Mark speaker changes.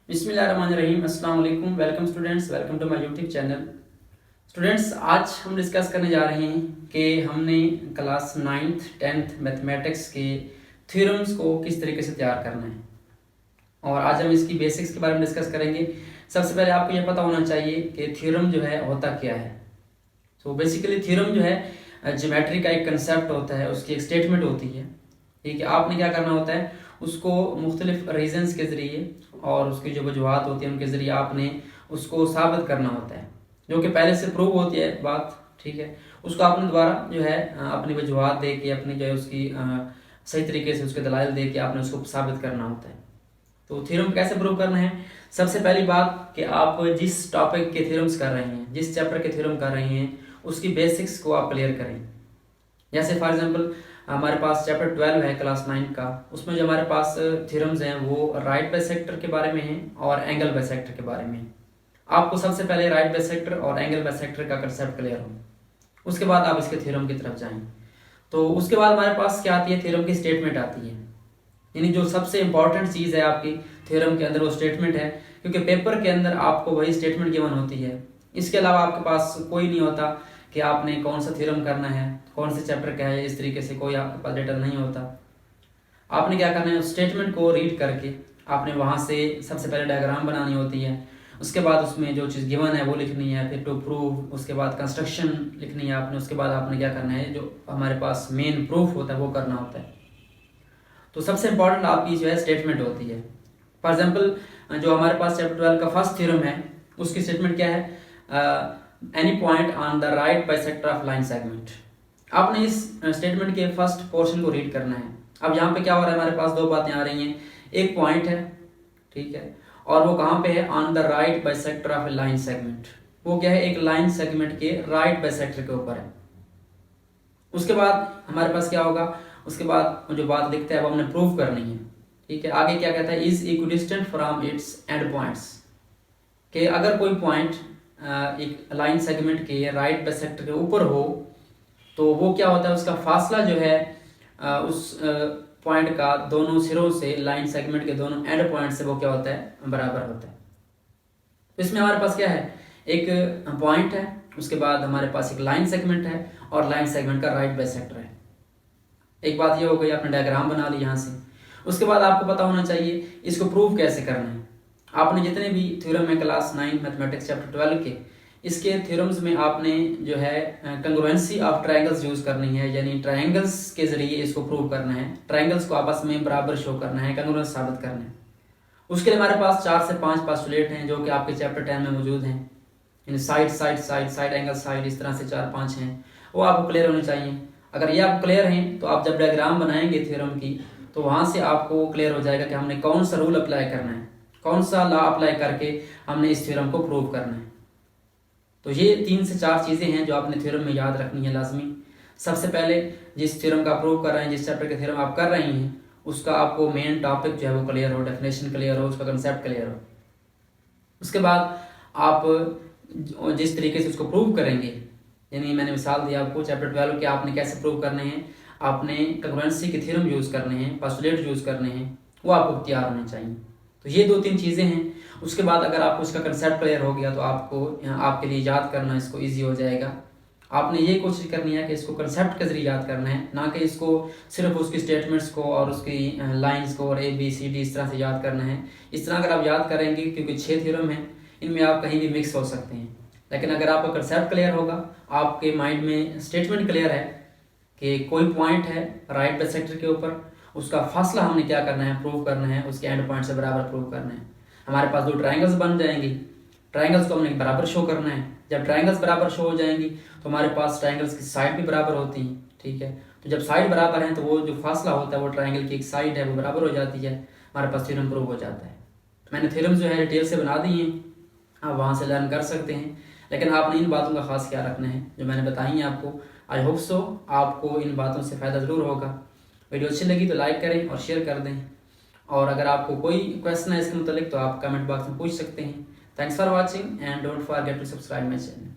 Speaker 1: बिस्मिल्लाहिर्रहमानिर्रहीम। अस्सलाम वालेकुम। Welcome students, welcome to my YouTube channel. Students, आज हम डिस्कस करने जा रहे हैं कि हमने क्लास 9th 10th मैथमेटिक्स के थ्योरम्स को किस तरीके से तैयार करना है, और आज हम इसकी बेसिक्स के बारे में डिस्कस करेंगे। सबसे पहले आपको यह पता होना चाहिए कि थ्योरम जो है होता क्या है। तो बेसिकली थ्योरम जो है ज्योमेट्री का एक कंसेप्ट होता है, उसकी एक स्टेटमेंट होती है। ठीक है, आपने क्या करना होता है, उसको मुख्तलिफ रीजन्स के ज़रिए और उसकी जो वजूहत होती है उनके ज़रिए आपने उसको साबित करना होता है, जो कि पहले से प्रूव होती है बात। ठीक है, उसको आपने दोबारा जो है अपनी वजूहत दे के, अपनी जो है उसकी सही तरीके से उसके दलाइल दे के आपने उसको साबित करना होता है। तो थ्योरम कैसे प्रूव करना है, सबसे पहली बात कि आप जिस टॉपिक के थ्योरम्स कर रहे हैं, जिस चैप्टर के थ्योरम कर रहे हैं, उसकी बेसिक्स को आप क्लियर करें। जैसे फॉर एग्जांपल हमारे पास चैप्टर 12 है क्लास 9 का, उसमें जो हमारे पास थ्योरम्स हैं वो राइट बाइसेक्टर के बारे में हैं और एंगल बाइसेक्टर के बारे में। आपको सबसे पहले राइट बाइसेक्टर और एंगल बाइसेक्टर का कंसेप्ट क्लियर हो, उसके बाद आप इसके थ्योरम की तरफ जाएं। तो उसके बाद हमारे पास क्या आती है, थ्योरम की स्टेटमेंट आती है। यानी जो सबसे इंपॉर्टेंट चीज़ है आपकी थ्योरम के अंदर वो स्टेटमेंट है, क्योंकि पेपर के अंदर आपको वही स्टेटमेंट गिवन होती है। इसके अलावा आपके पास कोई नहीं होता कि आपने कौन सा थ्योरम करना है, कौन से चैप्टर का है, इस तरीके से कोई आपके पास डेटा नहीं होता। आपने क्या करना है, उस स्टेटमेंट को रीड करके आपने वहाँ से सबसे पहले डायग्राम बनानी होती है, उसके बाद उसमें जो चीज़ गिवन है वो लिखनी है, फिर टू प्रूव, उसके बाद कंस्ट्रक्शन लिखनी है आपने, उसके बाद आपने क्या करना है, जो हमारे पास मेन प्रूफ होता है वो करना होता है। तो सबसे इंपॉर्टेंट आपकी जो है स्टेटमेंट होती है। फॉर एग्जाम्पल जो हमारे पास चैप्टर 12 का फर्स्ट थ्योरम है, उसकी स्टेटमेंट क्या है, any point on the right bisector of line segment. आपने इस स्टेटमेंट के फर्स्ट पोर्शन को रीड करना है। अब यहाँ पे क्या हो रहा है, हमारे पास दो बातें आ रही हैं। एक पॉइंट है, ठीक है, और वो कहाँ पे है, on the right bisector of A line segment. वो क्या है, एक लाइन सेगमेंट के राइट बाइसेक्टर के ऊपर है। उसके बाद हमारे पास क्या होगा, उसके बाद जो बात लिखते हैं वो हमने प्रूव करनी है। ठीक है, आगे क्या कहता है, is equidistant from its and points, कि अगर कोई पॉइंट एक लाइन सेगमेंट के राइट बाइसेक्टर के ऊपर हो तो वो क्या होता है, उसका फासला जो है उस पॉइंट का दोनों सिरों से, लाइन सेगमेंट के दोनों एंड पॉइंट से वो क्या होता है, बराबर होता है। तो इसमें हमारे पास क्या है, एक पॉइंट है, उसके बाद हमारे पास एक लाइन सेगमेंट है और लाइन सेगमेंट का राइट बाइसेक्टर है। एक बात ये हो गई, आपने डायग्राम बना ली यहाँ से। उसके बाद आपको पता होना चाहिए इसको प्रूव कैसे करना है। आपने जितने भी थ्योरम है क्लास 9 मैथमेटिक्स चैप्टर 12 के, इसके थ्योरम्स में आपने जो है कंग्रुएंसी ऑफ ट्रायंगल्स यूज करनी है, यानी ट्रायंगल्स के जरिए इसको प्रूव करना है, ट्रायंगल्स को आपस में बराबर शो करना है, कंग्रुएंस साबित करना है। उसके लिए हमारे पास 4 से 5 पोस्टुलेट हैं जो कि आपके चैप्टर 10 में मौजूद हैं। यानी side side side side angle side, इस तरह से 4-5 हैं, वो आपको क्लियर होने चाहिए। अगर ये आप क्लियर हैं तो आप जब डायग्राम बनाएंगे थ्योरम की, तो वहाँ से आपको क्लियर हो जाएगा कि हमने कौन सा रूल अप्लाई करना है, कौन सा लॉ अप्लाई करके हमने इस थ्योरम को प्रूव करना है। तो ये 3 से 4 चीज़ें हैं जो आपने थ्योरम में याद रखनी है लाजमी। सबसे पहले जिस थ्योरम का प्रूव कर रहे हैं, जिस चैप्टर के थ्योरम आप कर रहे हैं, उसका आपको मेन टॉपिक जो है वो क्लियर हो, डेफिनेशन क्लियर हो, उसका कंसेप्ट क्लियर हो। उसके बाद आप जिस तरीके से उसको प्रूव करेंगे, यानी मैंने मिसाल दी आपको चैप्टर 12 के आपने कैसे प्रूव करने हैं, आपने कंग्रुएंसी के थ्योरम यूज़ करने हैं, पोस्टुलेट यूज़ करने हैं, वो आपको तैयार होने चाहिए। तो ये 2-3 चीज़ें हैं। उसके बाद अगर आपको इसका कंसेप्ट क्लियर हो गया तो आपको आपके लिए याद करना इसको ईजी हो जाएगा। आपने ये कोशिश करनी है कि इसको कंसेप्ट के जरिए याद करना है, ना कि इसको सिर्फ उसकी स्टेटमेंट्स को और उसकी लाइंस को और ABCD इस तरह से याद करना है। इस तरह अगर आप याद करेंगे, क्योंकि 6 थ्योरम हैं, इनमें आप कहीं भी मिक्स हो सकते हैं। लेकिन अगर आपका कंसेप्ट क्लियर होगा, आपके माइंड में स्टेटमेंट क्लियर है कि कोई पॉइंट है राइट बाइसेक्टर के ऊपर, उसका फासला हमने क्या करना है, प्रूव करना है, उसके एंड पॉइंट से बराबर प्रूव करना है। हमारे पास 2 ट्रायंगल्स बन जाएंगी, ट्रायंगल्स को हमने बराबर शो करना है। जब ट्रायंगल्स बराबर शो हो जाएंगी तो हमारे पास ट्रायंगल्स की साइड भी बराबर होती हैं। ठीक है, तो जब साइड बराबर है तो वो जो फासला होता है वो ट्रायंगल की एक साइड है वो बराबर हो जाती है, हमारे पास थ्योरम प्रूव हो जाता है। मैंने थ्योरम जो है डिटेल से बना दी हैं, आप वहाँ से लर्न कर सकते हैं। लेकिन आपने इन बातों का खास ख्याल रखना है जो मैंने बताई हैं आपको। आई होप सो आपको इन बातों से फ़ायदा ज़रूर होगा। वीडियो अच्छी लगी तो लाइक करें और शेयर कर दें, और अगर आपको कोई क्वेश्चन है इसके मुतालिक तो आप कमेंट बॉक्स में पूछ सकते हैं। Thanks for watching and don't forget to subscribe my channel.